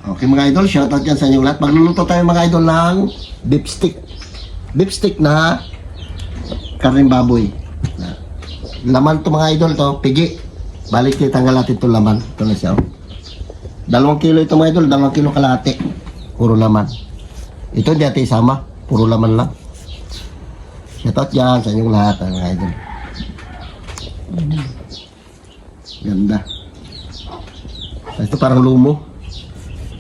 Okay mga idol, shoutout yan sa inyong lahat. Magluluto tayo mga idol ng beef stick. Beef stick na karning baboy. Laman to mga idol to, pigi. Balik tanggal natin to laman. Ito na siya. 2 kilo ito mga idol, 2 kilo kalahati. Puro laman. Ito hindi natin isama, puro laman lang. Shoutout yan sa inyong lahat mga idol. Ganda. Ito parang lumo.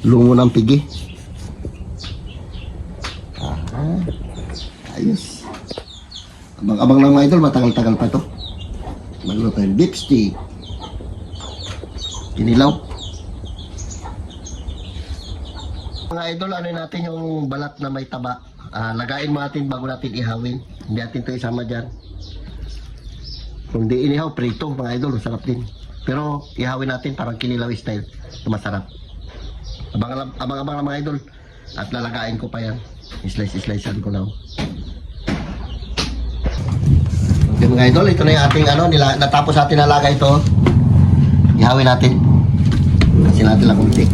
Lungo ng pigi. Ayos. Abang-abang lang mga idol, matagal-tagal pa to. Magluto yung beef stick. Inilaw. Mga idol, ano natin yung balat na may taba. Lagain mo natin bago natin ihawin. Hindi natin to isama dyan. Kung di inihaw, prito mga idol, masarap din. Pero ihawin natin parang kinilaw style. Ito masarap. Abang-abang lang mga idol. At lalagain ko pa yan. Slice-slicean ko lang. Okay mga idol, ito na yung ating natapos natin nalaga ito. Ihawin natin. Kasi natin lang kunti.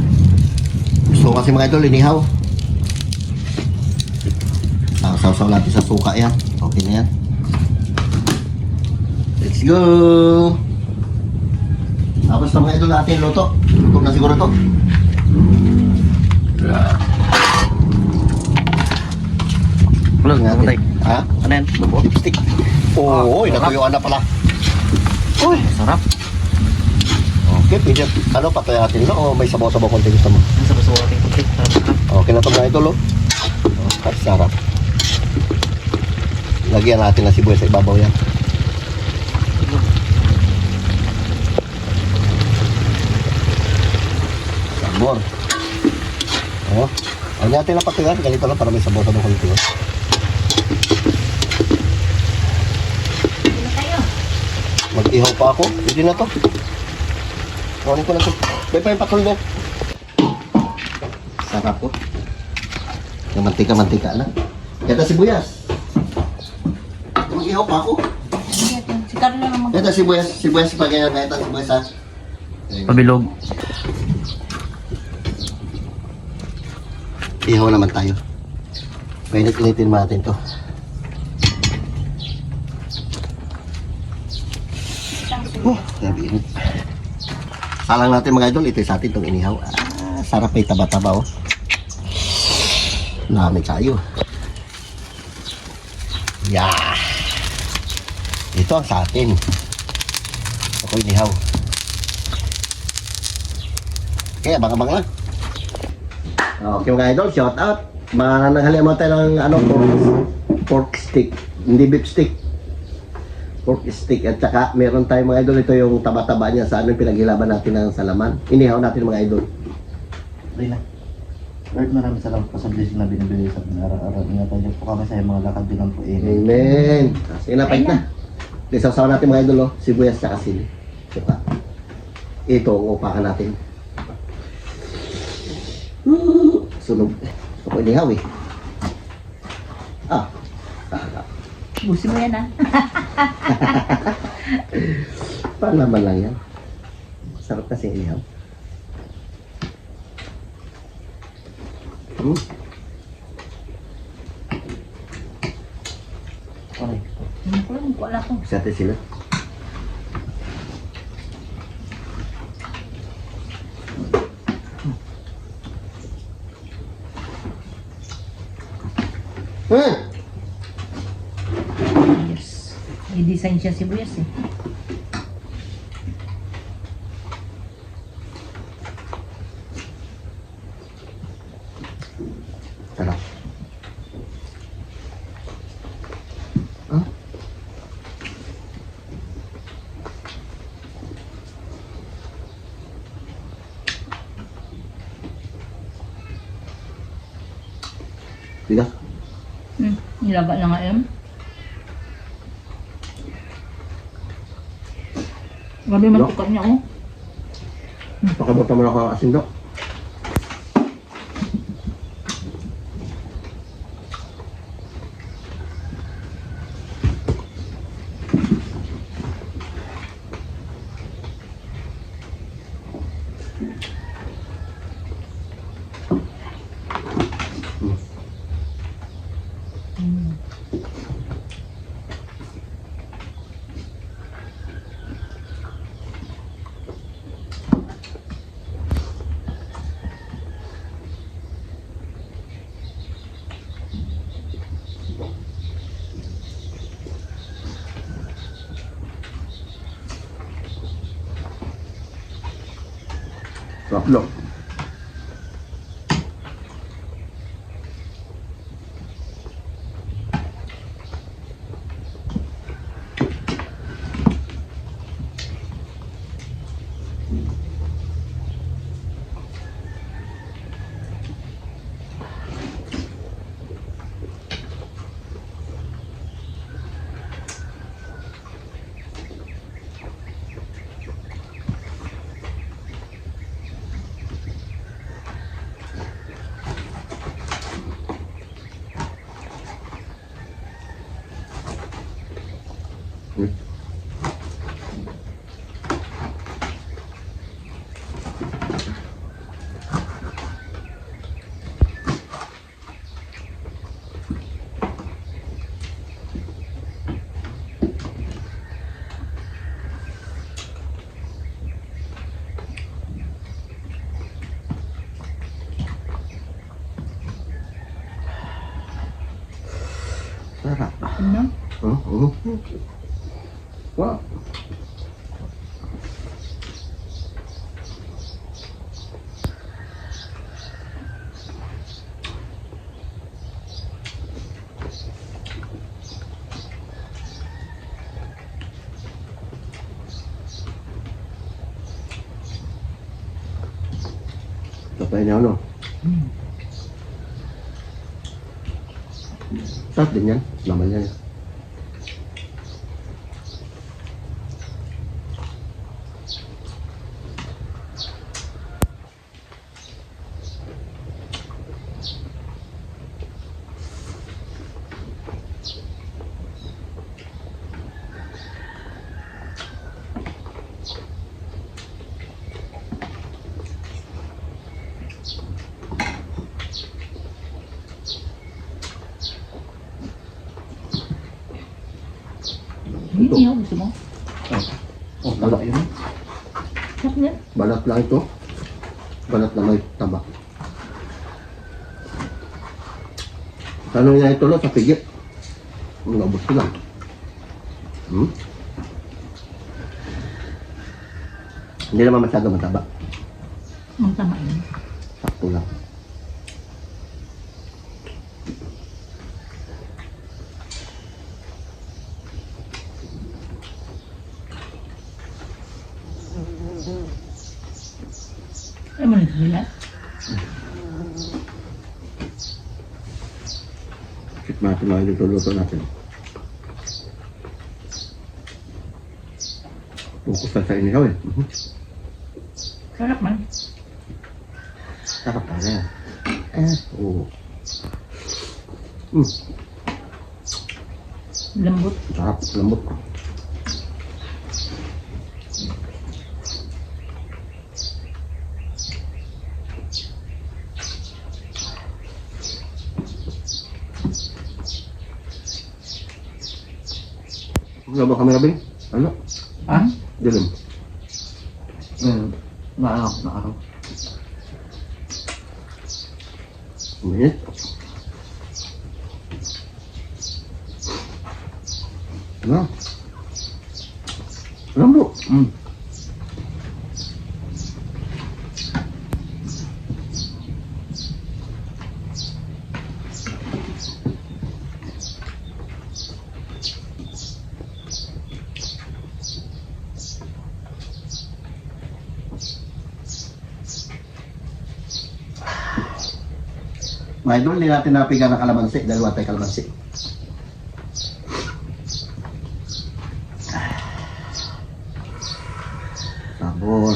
Gusto kasi mga idol, inihaw. Sausaw natin sa suka yan. Okay na yan. Let's go! Tapos na mga idol natin luto. Luto na siguro to. Ulang natin. Ha? Ano yan? Lipstick. Oo, natuyuan na pala. Uy, sarap. Okay, pwede. Ano, patayin natin ito o may sabaw-sabaw konti gusto mo? May sabaw-sabaw natin konti. Okay na ito mga idol, sarap. Lagyan natin ng sibuyas sa ibabaw yan. Sabor. Ano natin na patuyan? Ganito lang para may sabaw-sabaw konti. Mag-ihaw pa ako. Pwede na to. Kunin ko na to. May pa yung patulog. Sarap po. Yung mantika-mantika na. Ito sibuyas. Mag-ihaw pa ako. Si Carlo naman. Ito sibuyas. Sibuyas pa ganyan. Ito sibuyas ha. Pabilog. Ihaw naman tayo. Painit-initin natin to. Grabe init. Salang natin mga idol, ito sa atin itong inihaw. Sarap may taba-taba oh. Lamig tayo. Yeah. Ito ang sa atin. Ako inihaw. Okay, abang-abang lang. Okay mga idol, shout out. Mananghalian mo tayo ng pork stick. Hindi beef stick. Pork stick at saka meron tayong mga idol, ito yung taba-taba niya sa pinaghilaban natin ng salaman. Inihaw natin mga idol. Rina, Lord, maraming salamat po sa blessing na binibigay sa atin araw-araw. Ingatan niyo po kami sa mga lakad din po. Amen. Sige na, pahit na. Isaw-saw natin mga idol, sibuyas at sili. Saka ito ang upakan natin. Sunog. Ako inihaw eh. Sarap. Busi mo yan Palaman lang yan. Sarap kasi inihaw. Okay. Wala ko. Sa atin sila. Yes. May design siya sibuyas eh. Sarap. Bigas. Nilaba na nga yun. Grabe man tukat niya oh. Pakabuta mo na ako ang asin do. Tatlo. Sarap. Ano? Wow. Tapay niya ano? Sarap din yan. Laman yan. Hindi ako gusto mo. Oh, balat yun. Sarap niya. Balat lang ito. Balat lang may taba. Ano niya ito lo sa pigit? Nabos ko lang. Hindi naman masyado mataba. Ang tama yun. Sakto lang. Ay mo nito nila. Sikma natin mga luto natin. Focus lang sa inihaw eh. Sarap man. Sarap na yan. Oo. Lambot. Sarap, lambot. Ano ba kamera ba? Ano? Ha? Dilim. Naaraw. Minit. Ano? Lambot. Mga idol, hindi natin napigan ng kalamansi dahil wala tayong kalamansi. Sabor.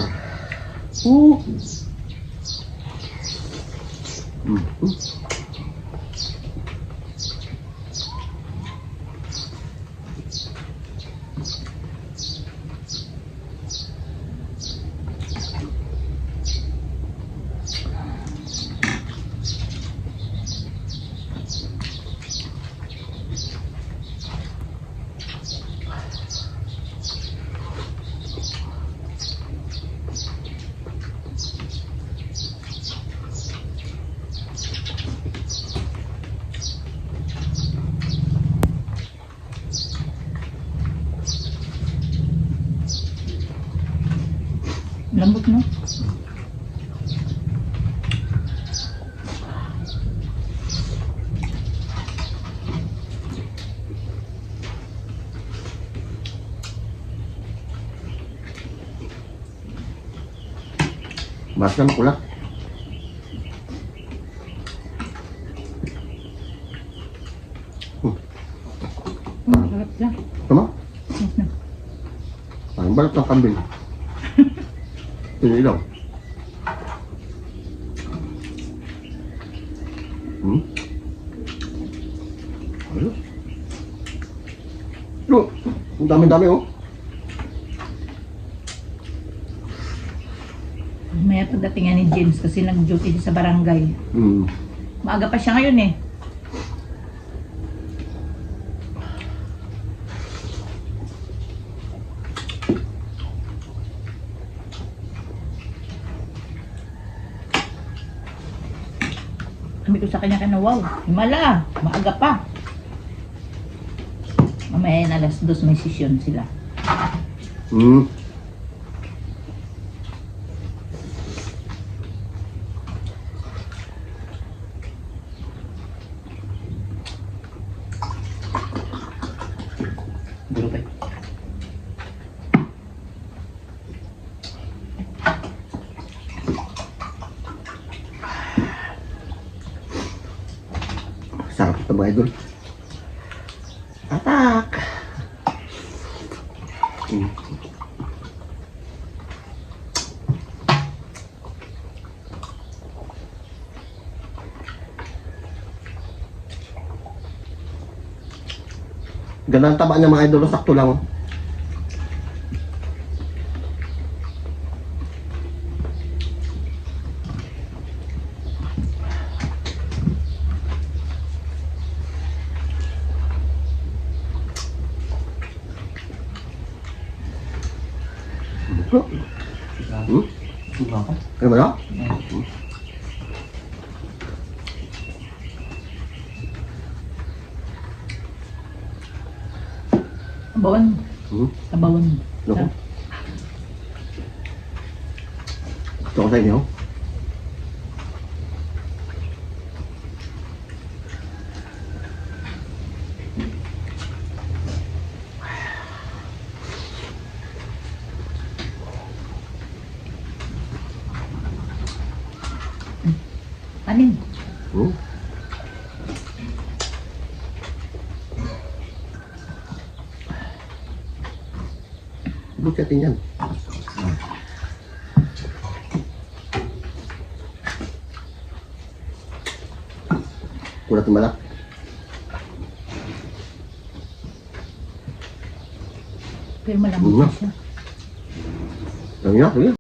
Lambot no? Mas kan kulat. Sarap na. Tama? Yes na. Parang balat ng kambing. Ini daw. Ayos. Look, ang dami-dami oh. Maya pagdating nga ni James kasi nag-duty siya sa barangay. Hmm. Maaga pa siya ngayon eh. Sabi ko sa kanya wow, himala, maaga pa. Mamaya yan alas 2 may session sila. Hmm. Duro tayo. Sarap ito mga idol. Atak! Hmm. Ganda ang taba niya mga idol, sakto lang. Hmm? Suga ka? Ano ba na? Sabawan. Hmm? Sabawan. Loko. Ito ko sa inyo. Anin? Hmm? Buti natin yan. Kulat ng malak. Pero malambot na siya. Lang yan, sige.